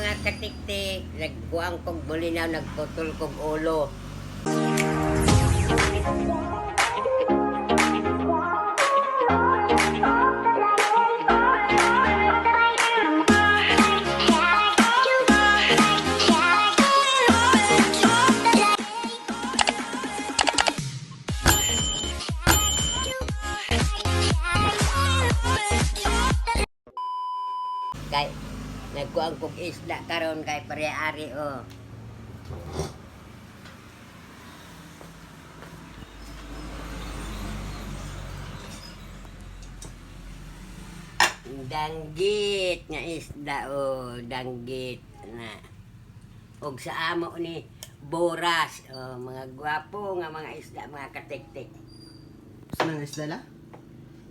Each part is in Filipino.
mga katiktik, nagkuang kong bulinaw, nagputol kong ulo. Kay nagkuang kong isda karon kay pare-ari oh. Danggit nga isda oh, danggit na. Og sa amo ni boras oh, mga gwapo nga mga isda, mga katiktik. Saan ang isda la?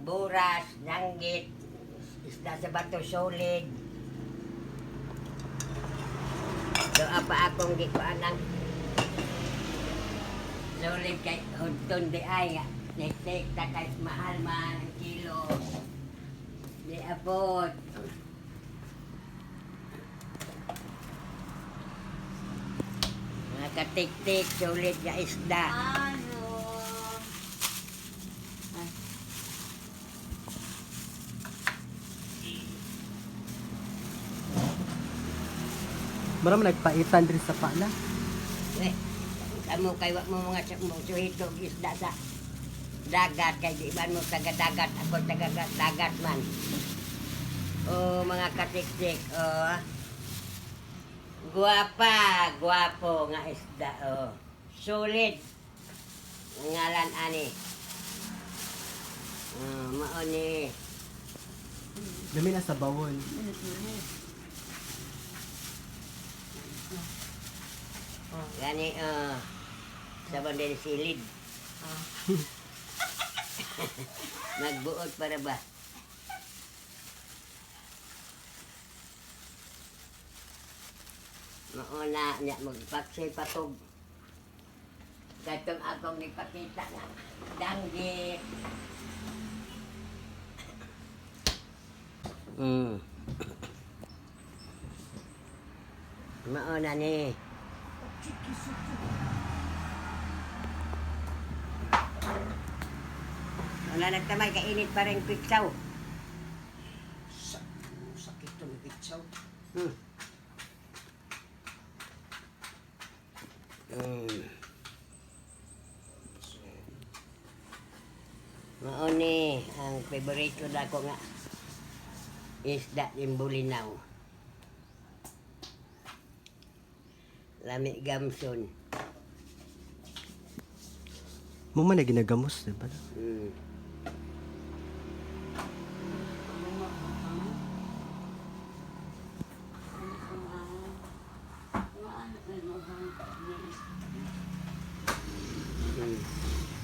Boras, danggit, isda sa bato solid. So apa akong gikuan ng solid kay hudton di ay nga. Nek-tek ta kay mahal man ang kilo. Di abot. Mga katik-tik, solid nga isda. Ano? Marami nagpaitan din sa pala. Eh, kamu kay wa mo mga suhito isda sa dagat kay di man mo taga dagat, ako taga dagat man. Oh, mga katik-tik, oh. Guwapa, guwapo nga isda, oh. Solid. Ngalan ani. Mao ni. Dami na sa bawon. Gani, sa bandel silid. Magbuot para ba? Mauna niya magpaksay patog. Katong akong ipakita nga danggit. Mauna ni. Wala nagtamay, kainit pa rin pitsaw. Sakit to ni pitsaw. Mauni, ang favorite ko dako nga isda yung bulinaw. Lami gamson. Mo man na ginagamos, di ba?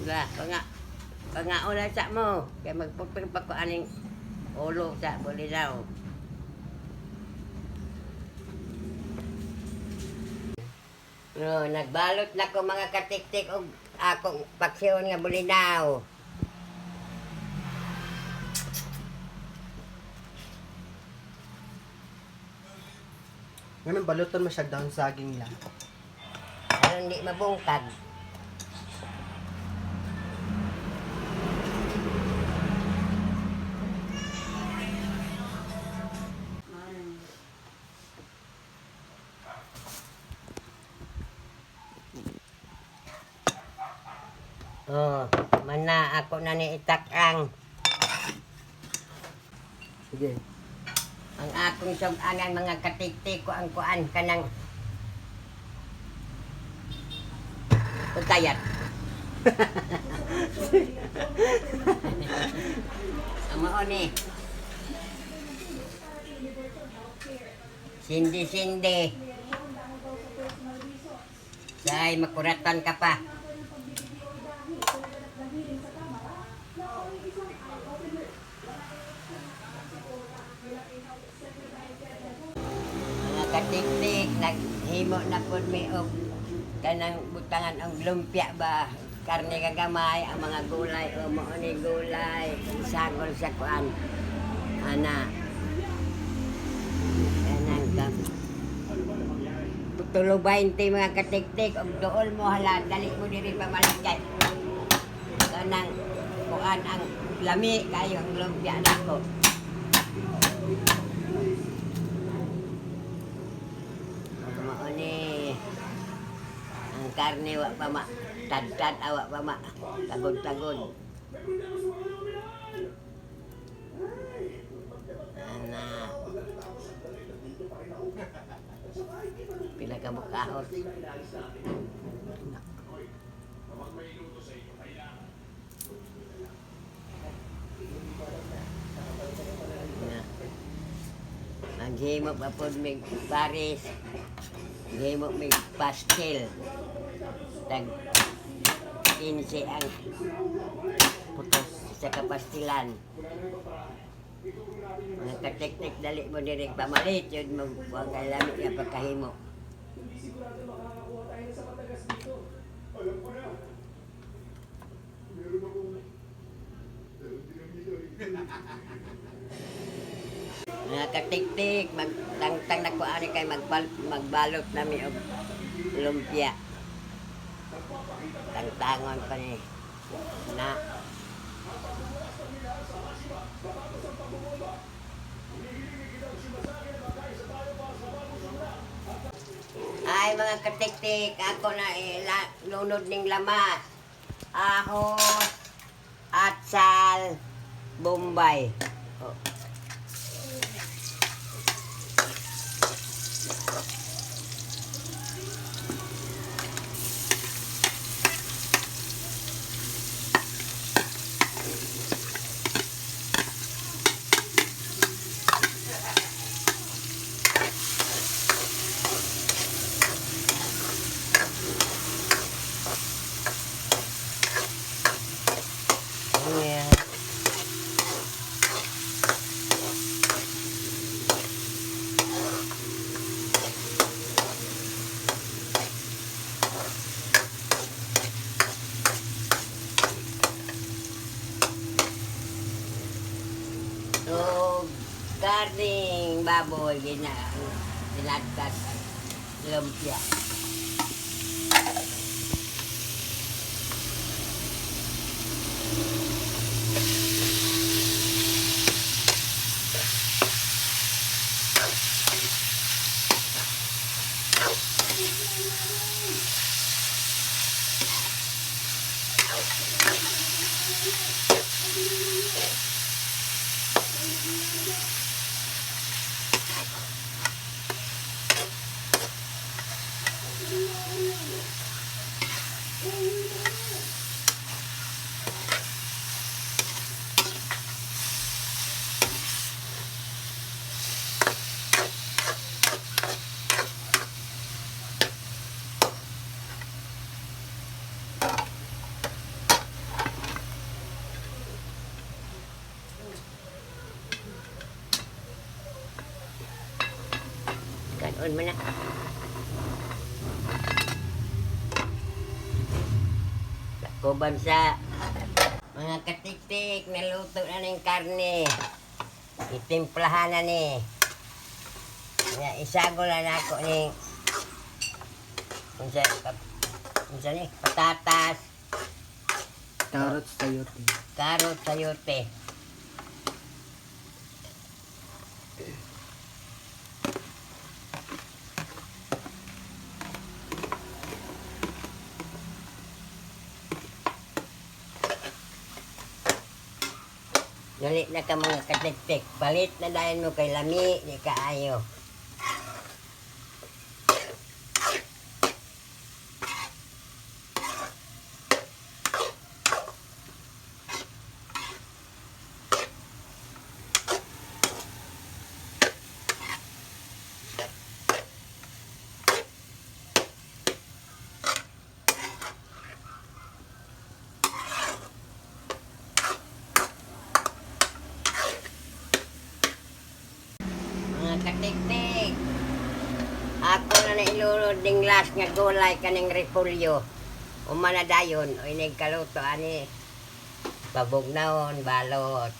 Wala, pangaula sa mo. Kaya magpuping pa ko aning ulo sa bulinaw. No, nagbalot na ko mga katik-tik og akong paksyon nga bulinaw. Ngayon baluton mo siya down saging lang. Ano hindi mabungkag. Oh, mana ako na ni itakang. Sige. Ang akong suganan mga katik-tik ko ang kuan kanang pagkayat. Amo ni. Sindi-sindi. Say makuratan ka pa. Katik-tik, naghimo na po may og kanang butangan ang lumpia ba, karne kagamay, ang mga gulay, o mo ni gulay, sagol sa kuan, ana, kanang tulo 20 mga katiktik og dool mo hala dali mo diri pamaligay. Kanang kuan ang lami kayo ang lumpia nako. Mao ni ang karne wa pa ma tad-tad awa pa ma tagod-tagod. Ana pila ka bukahot. Ang himo pa po may pares, himo may pastel, tag 15 ang putos sa kapastilan. Mga katik-tik dali mo direk pamalit, yun mo huwag alamit nga pagkahimo. Mga katik-tik, magtangtang na ko ani kay magbalot nami og lumpia. Tangtangon pa ni na. Ay mga katik-tik, ako na lunod ning lamas. Ahos, atsal, bombay. Oh. Yeah. So, garning baboy ginagkat lumpia. Kanon man na. Kuban sa mga katik-tik, naluto na ng karne. Itimplahan na ni. Isagol na ako ni unsa ni patatas, Carrots, sayote. karot, sayote. Dali na ka mga katik-tik. Palit na dahil mo kay lami, di kaayo. Mga katik-tik. Ako na nailunod ning last nga gulay kaning repolyo. Umana dayon, o inig kaluto ani. Babugnaon, balot.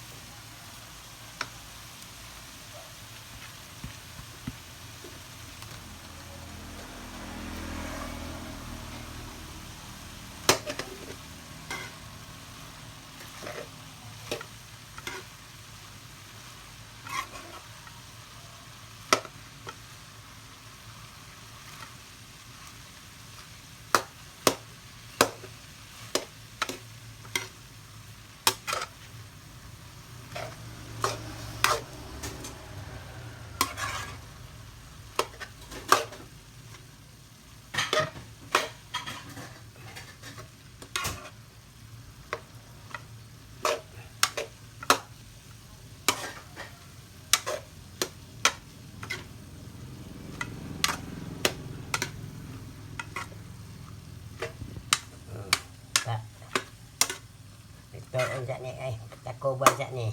Kuan sa ni ay takoban sa ni.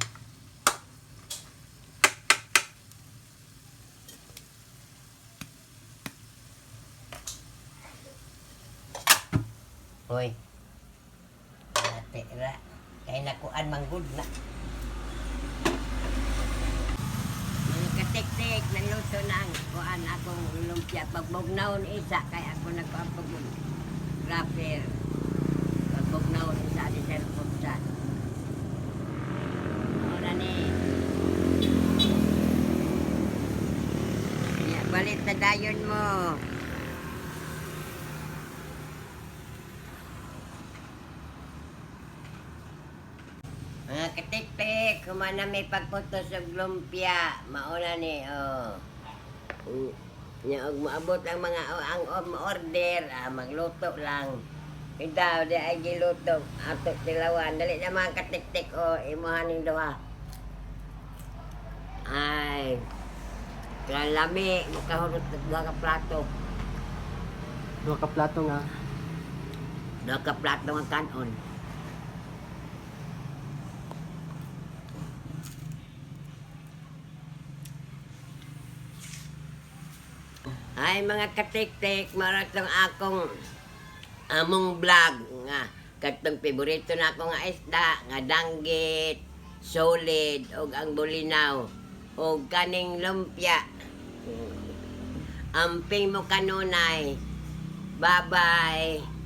Hoy. Ate ra kay nakuan manggod na. Mga katik-tik naluto na ang kuan akong lumpia pagbugnaon isa kay ako nagpaapog rapper. Pagbugnaon isa di sir putsa. Ora ni. Ya balit na dayon mo. Mga katik-tik, kumana may pagputos sa lumpia. Mauna ni, oh. Nya og maabot ang mga ang order, magluto lang. Ikaw, di ay giluto. Ato tilawan. Dali na mga katik-tik, oh. Imuhan ng duha. Ay. Kalami. Makahurot duha ka plato. Dua ka plato nga. Duha ka plato ang kanon. Ay mga katik-tik, maratong akong among vlog nga katong paborito na ako nga isda nga danggit, solid og ang bulinaw og kaning lumpia. Amping mo kanunay. Bye-bye.